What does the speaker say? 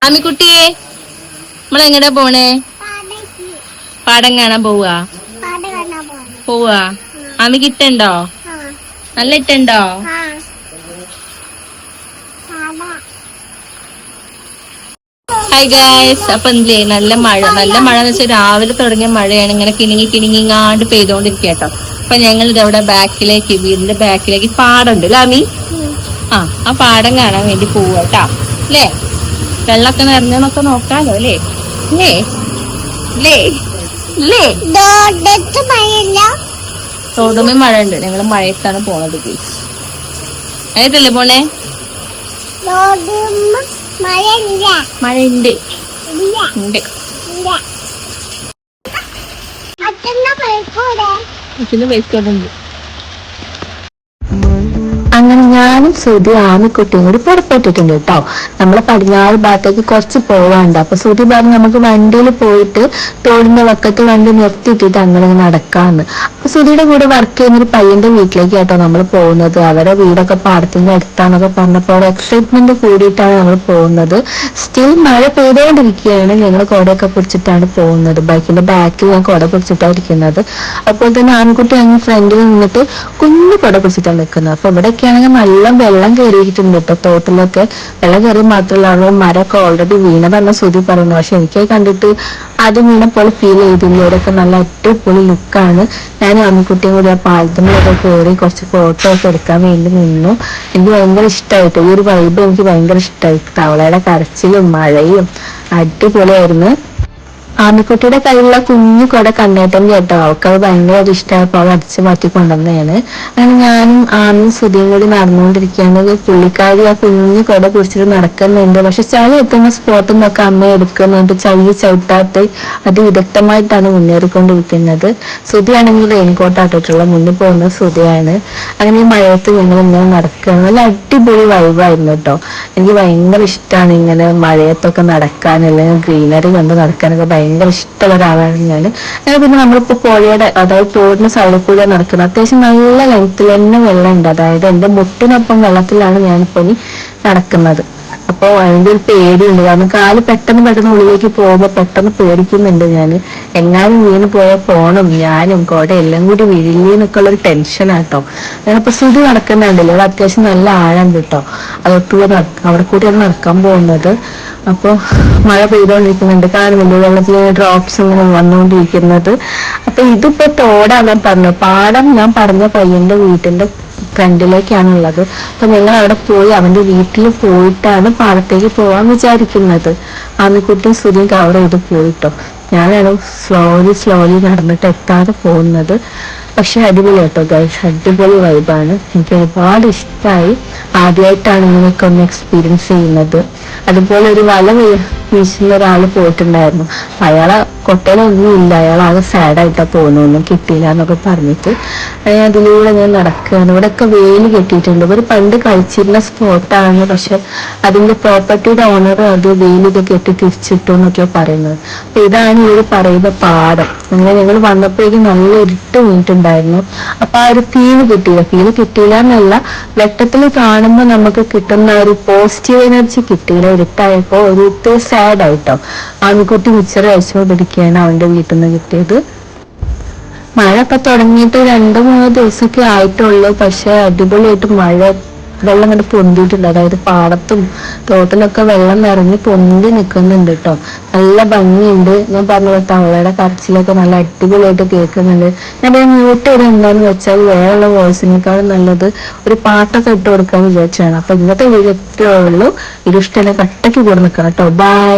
ആമിക്കുട്ടിയെ നമ്മളെങ്ങടാ പോണേ? പാടം കാണാൻ പോവാ. ആമിക്ക് ഇട്ടുണ്ടോ? നല്ല ഇട്ടുണ്ടോ? ഹായ് ഗായ്സ്, അപ്പൊ എന്തില്ലേ നല്ല മഴ എന്ന് വെച്ചാൽ രാവിലെ തുടങ്ങിയ മഴയാണ്. ഇങ്ങനെ കിണിങ്ങിങ്ങാണ്ട് പെയ്തോണ്ടിരിക്കുക കേട്ടോ. അപ്പൊ ഞങ്ങൾ ഇതവിടെ വീടിന്റെ ബാക്കിലേക്ക് പാടമുണ്ട് ലാമി. ആ പാടം കാണാൻ വേണ്ടി പോവാ അല്ലേ? വെള്ളമൊക്കെ നിറഞ്ഞെന്നൊക്കെ നോക്കാലോ അല്ലേ? റോഡുമേ മഴ ഉണ്ട്. ഞങ്ങള് മഴയത്താണ് പോണത്. മഴയത്തല്ലേ പോണേ? മഴയുണ്ട്. അച്ഛന്റെ ബൈക്കോടുണ്ട്. അങ്ങനെ ഞാനും ശ്രുതി ആമിക്കുട്ടിയും കൂടി പുറപ്പെട്ടിട്ടുണ്ട് കേട്ടോ. നമ്മളെ പടിഞ്ഞാറ് ഭാഗത്തേക്ക് കുറച്ച് പോവാണ്ട്. അപ്പൊ ശ്രുതി പറഞ്ഞു നമുക്ക് വണ്ടിയിൽ പോയിട്ട് തോടിന്റെ വക്കത്ത് വണ്ടി നിർത്തിയിട്ടിട്ട് അങ്ങനെ നടക്കാന്ന്. അപ്പൊ ശ്രുതിയുടെ കൂടെ വർക്ക് ചെയ്യുന്ന ഒരു പയ്യന്റെ വീട്ടിലേക്ക് കേട്ടോ നമ്മൾ പോകുന്നത്. അവരെ വീടൊക്കെ പാടത്തിന്റെ അടുത്താന്നൊക്കെ പറഞ്ഞപ്പോൾ എക്സൈറ്റ്മെന്റ് കൂടിയിട്ടാണ് നമ്മൾ പോകുന്നത്. സ്റ്റിൽ മഴ പെയ്തുകൊണ്ടിരിക്കുകയാണ്. ഞങ്ങൾ കുടയൊക്കെ പിടിച്ചിട്ടാണ് പോകുന്നത്. ബൈക്കിന്റെ ബാക്കിൽ ഞാൻ കുട പിടിച്ചിട്ടാണ് ഇരിക്കുന്നത്. അപ്പോൾ തന്നെ ആൺകുട്ടി അങ്ങ് ഫ്രണ്ടിൽ നിന്നിട്ട് കുഞ്ഞു കുട പിടിച്ചിട്ടാണ് നിൽക്കുന്നത്. അപ്പൊ ഇവിടെ ആണെങ്കിൽ നല്ല വെള്ളം കയറിയിട്ടുണ്ട് കേട്ടോ. തോട്ടിലൊക്കെ വെള്ളം കയറി മാത്രമല്ല മരമൊക്കെ ഓൾറെഡി വീണതെന്ന ശ്രുതി പറയുന്നു. പക്ഷെ എനിക്ക് കണ്ടിട്ട് ആദ്യം വീണ പോലെ ഫീൽ ചെയ്തില്ല. ഇവിടെയൊക്കെ നല്ല അടിപൊളി ലുക്കാണ്. ഞാൻ ആൺകുട്ടിയും കൂടി ആ പാലത്തിലൊക്കെ കയറി കുറച്ച് ഫോട്ടോ ഒക്കെ എടുക്കാൻ വേണ്ടി നിന്നു. എനിക്ക് ഭയങ്കര ഇഷ്ടമായിട്ട് ഈ ഒരു വൈബ് എനിക്ക് ഭയങ്കര ഇഷ്ടമായി. തവളയുടെ കരച്ചിലും മഴയും അടിപൊളിയായിരുന്നു. ആമിക്കുട്ടിയുടെ കയ്യിലുള്ള കുഞ്ഞു കുട കണ്ണേട്ടൻ കേട്ടോ. അവൾക്ക് അത് ഭയങ്കര ഇഷ്ടമായപ്പോ അവൾ അടിച്ചു മാറ്റി കൊണ്ടുവന്നതാണ്. അങ്ങനെ ഞാനും ആമിയും ശ്രുതിയും കൂടി നടന്നുകൊണ്ടിരിക്കുകയാണ്. പുള്ളിക്കാരി ആ കുഞ്ഞു കുട പിടിച്ചിട്ട് നടക്കുന്നുണ്ട്. പക്ഷെ ചളി എത്തുന്ന സ്പോട്ടിൽ നിന്നൊക്കെ അമ്മ എടുക്കുന്നുണ്ട്. ചളി ചവിട്ടാത്ത അതിവിദഗ്ധമായിട്ടാണ് മുന്നേറിക്കൊണ്ടിരിക്കുന്നത്. ശ്രുതിയാണെങ്കിൽ റെയിൻകോട്ട് ആട്ടിട്ടുള്ള മുന്നിൽ പോകുന്ന ശ്രുതിയാണ്. അങ്ങനെ ഈ മഴയത്ത് ഞങ്ങൾ ഇങ്ങനെ നടക്കുകയാണ്. നല്ല അടിപൊളി വൈബായിരുന്നു കേട്ടോ. എനിക്ക് ഭയങ്കര ഇഷ്ടമാണ് ഇങ്ങനെ മഴയത്തൊക്കെ നടക്കാൻ, അല്ലെങ്കിൽ ഗ്രീനറി കണ്ട് നടക്കാനൊക്കെ ഭയങ്കര ഇഷ്ടമുള്ള ഒരാളാണ് ഞാൻ. പിന്നെ നമ്മളിപ്പോ പുഴയുടെ അതായത് തോടിന് സൈഡിൽ കൂടെ നടക്കുന്നത്. അത്യാവശ്യം നല്ല ലെങ്ത്തിൽ തന്നെ വെള്ളം ഉണ്ട്. അതായത് എന്റെ മുട്ടിനൊപ്പം വെള്ളത്തിലാണ് ഞാനിപ്പോ ഇനി നടക്കുന്നത്. അപ്പൊ അതിന്റെ ഒരു പേടിയുണ്ട്. കാരണം കാല് പെട്ടെന്ന് ഉള്ളിലേക്ക് പോകുമ്പോ പെട്ടെന്ന് പേടിക്കുന്നുണ്ട് ഞാൻ. എങ്ങാനും വീണ് പോയ ഫോണും ഞാനും കുട എല്ലാം കൂടി വീഴില്ലെന്നൊക്കെ ഉള്ള ഒരു ടെൻഷനാട്ടോ. ഞാനിപ്പോ ശ്രുതി നടക്കുന്നുണ്ടല്ലോ, ഇവിടെ അത്യാവശ്യം നല്ല ആഴം കേട്ടോ. അതൊട്ടുകൂടെ അവിടെ കൂടിയാണ് നടക്കാൻ പോകുന്നത്. അപ്പൊ മഴ പെയ്തോണ്ടിരിക്കുന്നുണ്ട്. കാണുന്നുണ്ട് വെള്ളത്തിൽ ഡ്രോപ്സ് ഇങ്ങനെ വന്നുകൊണ്ടിരിക്കുന്നത്. അപ്പൊ ഇതിപ്പോ തോടാണ് പറഞ്ഞു. പാടം ഞാൻ പറഞ്ഞ പയ്യന്റെ വീട്ടിന്റെ ഫ്രണ്ടിലേക്കാണുള്ളത്. അപ്പൊ ഞങ്ങൾ അവിടെ പോയി അവന്റെ വീട്ടിൽ പോയിട്ടാണ് പാടത്തേക്ക് പോവാൻ വിചാരിക്കുന്നത്. ആമിക്കുട്ടിയും ശ്രുതിയും കവർ ചെയ്ത് പോയിട്ടോ. ഞാനാണ് സ്ലോലി നടന്നിട്ട് എത്താതെ പോകുന്നത്. പക്ഷെ അടിപൊളി കേട്ടോ ഗൈസ്, അടിപൊളി വൈബാണ്. എനിക്ക് ഒരുപാട് ഇഷ്ടമായി. ആദ്യമായിട്ടാണ് ഇങ്ങനെയൊക്കെ ഒന്ന് എക്സ്പീരിയൻസ് ചെയ്യുന്നത്. അതുപോലെ ഒരു വല വീശുന്ന ഒരാൾ പോയിട്ടുണ്ടായിരുന്നു. അയാളെ കൊട്ടയിലൊന്നും ഇല്ല. അയാൾ ആകെ സാഡായിട്ടാ പോകുന്നൊന്നും കിട്ടിയില്ല എന്നൊക്കെ പറഞ്ഞിട്ട് അതിലൂടെ ഞാൻ നടക്കുകയാണ്. ഇവിടെയൊക്കെ വേലി കെട്ടിയിട്ടുണ്ട്. ഇവർ പണ്ട് കളിച്ചിരുന്ന സ്പോട്ടാണ്. പക്ഷെ അതിന്റെ പ്രോപ്പർട്ടിയുടെ ഓണർ അത് വേലിയൊക്കെ കെട്ടി തിരിച്ചിട്ടു എന്നൊക്കെയോ പറയുന്നത്. അപ്പൊ ഇതാണ് ഇവർ പറയുന്ന പാടം. അങ്ങനെ ഞങ്ങൾ വന്നപ്പോഴേക്കും നല്ല ഇരുട്ട് വീണിട്ടുണ്ടായിരുന്നു. അപ്പൊ ആ ഒരു ഫീല് കിട്ടിയില്ല എന്നല്ല, വെട്ടത്തിൽ കാണുമ്പോൾ നമുക്ക് കിട്ടുന്ന ഒരു പോസിറ്റീവ് എനർജി കിട്ടിയില്ല. ഇരുട്ടായപ്പോ ഒരു സാഡ് ആയിട്ടോ. ആൺകുട്ടി മിച്ചർ കഴിച്ചുകൊണ്ടിരിക്കുകയാണ് അവന്റെ വീട്ടിൽ നിന്ന് കിട്ടിയത്. മഴ ഇപ്പൊ തുടങ്ങിയിട്ട് 2-3 ദിവസമൊക്കെ ആയിട്ടുള്ളൂ. പക്ഷെ അടിപൊളിയായിട്ട് വെള്ളം കണ്ട് പൊന്തിയിട്ടുണ്ട്. അതായത് പാടത്തും തോട്ടിലൊക്കെ വെള്ളം നിറഞ്ഞ് പൊന്തി നിൽക്കുന്നുണ്ട് കേട്ടോ. നല്ല ഭംഗിയുണ്ട്. ഞാൻ പറഞ്ഞ തവളയുടെ കരച്ചിലൊക്കെ നല്ല അടിപൊളിയായിട്ട് കേൾക്കുന്നുണ്ട്. ഞാൻ മ്യൂട്ട് ചെയ്ത് എന്താന്ന് വെച്ചാൽ വേറെയുള്ള വോയിസിനേക്കാളും നല്ലത് ഒരു പാട്ടൊക്കെ ഇട്ട് കൊടുക്കാന്ന് വിചാരിച്ചാണ്. അപ്പൊ ഇന്നത്തെ വീഡിയോ ഇത്രയേ ഉള്ളൂ. ഇത് ഇഷ്ടമല്ല കട്ടയ്ക്ക് കൂടെ നിൽക്കണം കേട്ടോ. ബൈ.